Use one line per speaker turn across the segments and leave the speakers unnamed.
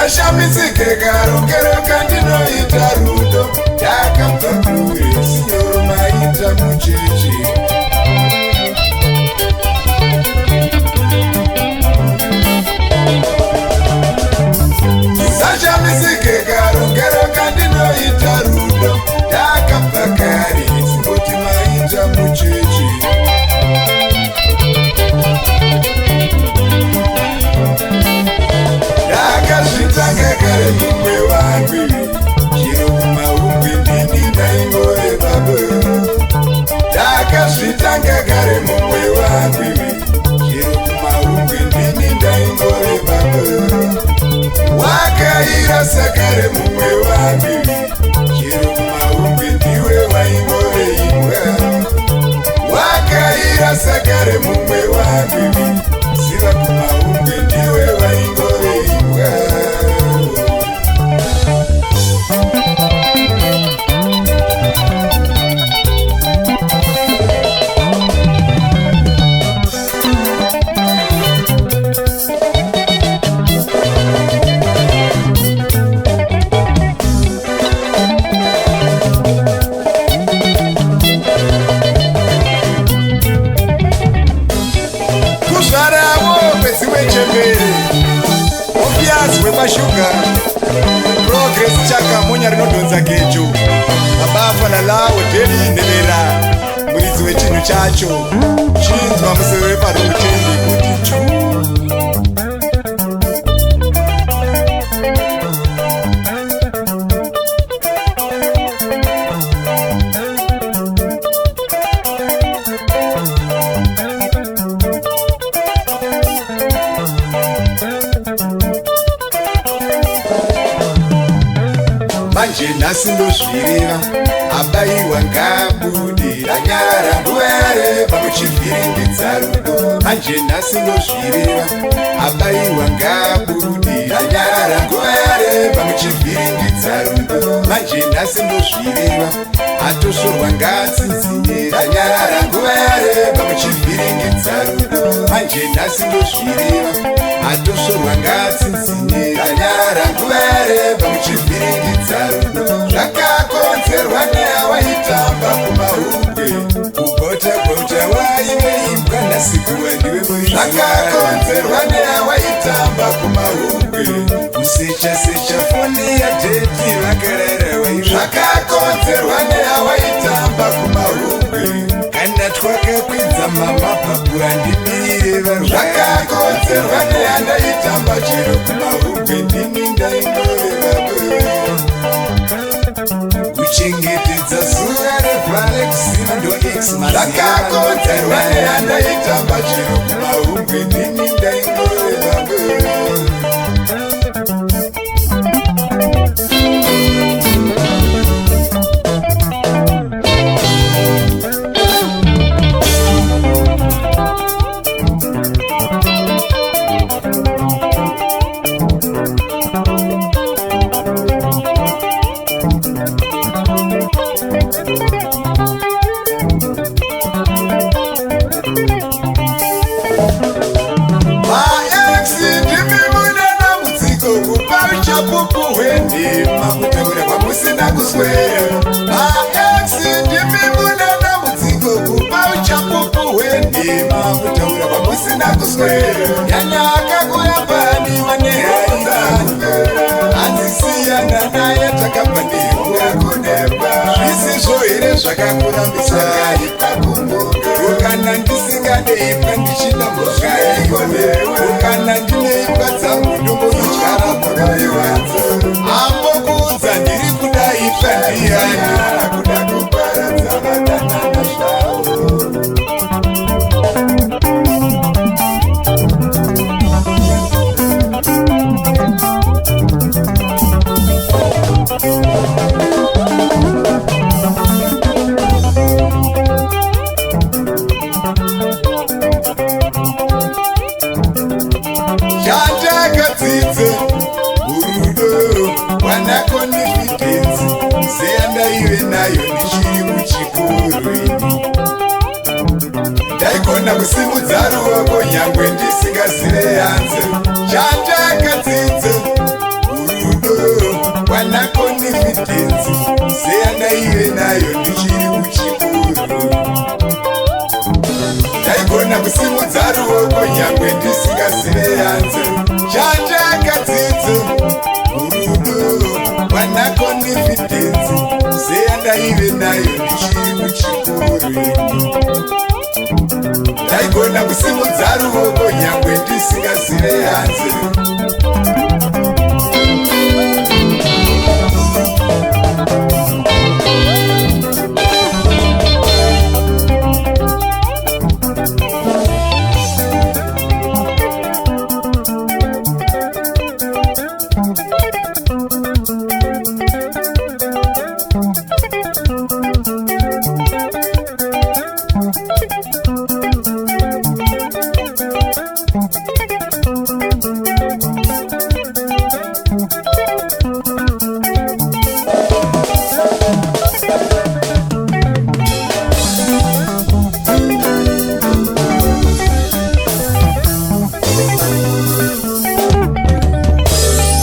Ndashamisike karongero kandinoita rudo ndakabva kure sinyoro maita mucheche Ndashamisike karongero kandinoita rudo ndakabva kare singoti maita mucheche Ndakazvitanga kare mumwe wangu chiro kumahungwe ndini ndaingore baba Ndakazvitanga kare mumwe wangu chiro kumahungwe ndini ndaingore baba Wakairasa kare mumwe wangu chiro kumahungwe ndiwe waingore imba Wakairasa kare mumwe wangu siva kumahungwe ndiwe waingore imba Mashuga Progress chaka monya rinodonza kecho Abafa na lawo deli nevera Muridzi wechinhu chacho Chinzwa museve parumutendi kuti chu Manje nasindozvireva abaiwa ngabudira nyara nguere pamuchivhiringidza rudo Manje nasindozvireva abaiwa ngabudira nyara nguere pamuchivhiringidza rudo Manje nasindozvireva atoshorwa ngatsinzinyira nyara nguere pamuchivhiringidza rudo Manje nasindozvireva atoshorwa ngatsinzinyira nyara nguere pamuchivhiringidza Zvakakonzerwa neawaitamba kumahungwe Kugota-gota waiveimbwa nasikuwa ndiwe muridzi Zvakakonzerwa neawaitamba kumahungwe Kusecha-secha foni yadheti vakarara waivei Zvakakonzerwa neawaitamba kumahungwe Kana twakakwidza mamapapu handimirire varwere Zvakakonzerwa neandaitamba chiro kumahungwe ndini ndaingoreva Kuchengetedza zuva revarekusina ndo-X Zvakakonzerwa neandaitamba chiro kumahungwe ndini ndaingoreva Chapupu wendima kutaura kwamusina kuswera Ex ndimi munana mudziko kupa uchapupu wendima kutaura kwamusina kuswera Nyanyaka kuyambaniwa nehainani Anzisiyana naye takabvanirwa kunepa Zvisizvo here zvakakurambisa ikakumbuka Ukana ndisinganeimba ndichida muzvaigonewa Ukana ndineimba dzangu ndomuzodyara mukaiwanza Ambokuudza ndiri kudaitwa ndiani Kuda kuparadza vadanana zvavo Chandakadzidza urudo wanakonifidence seyandaive nayo ndichiri muchikoro ini ndaigona kusimudza ruoko nyangwe ndisingazive yanze. Chandakadzidza nyangwe ndisingazive hanze chandakadzidzo urudo wana confidence seyandaive nayo ndichiri kuchikoro ndaigona kusimudza ruoko nyangwe ndisingazive hanze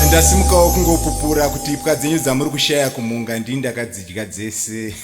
ndasimukawo kungopupura kuti ipwa dzenyu dzamuri kushaya kumunga ndini ndakadzidya dzese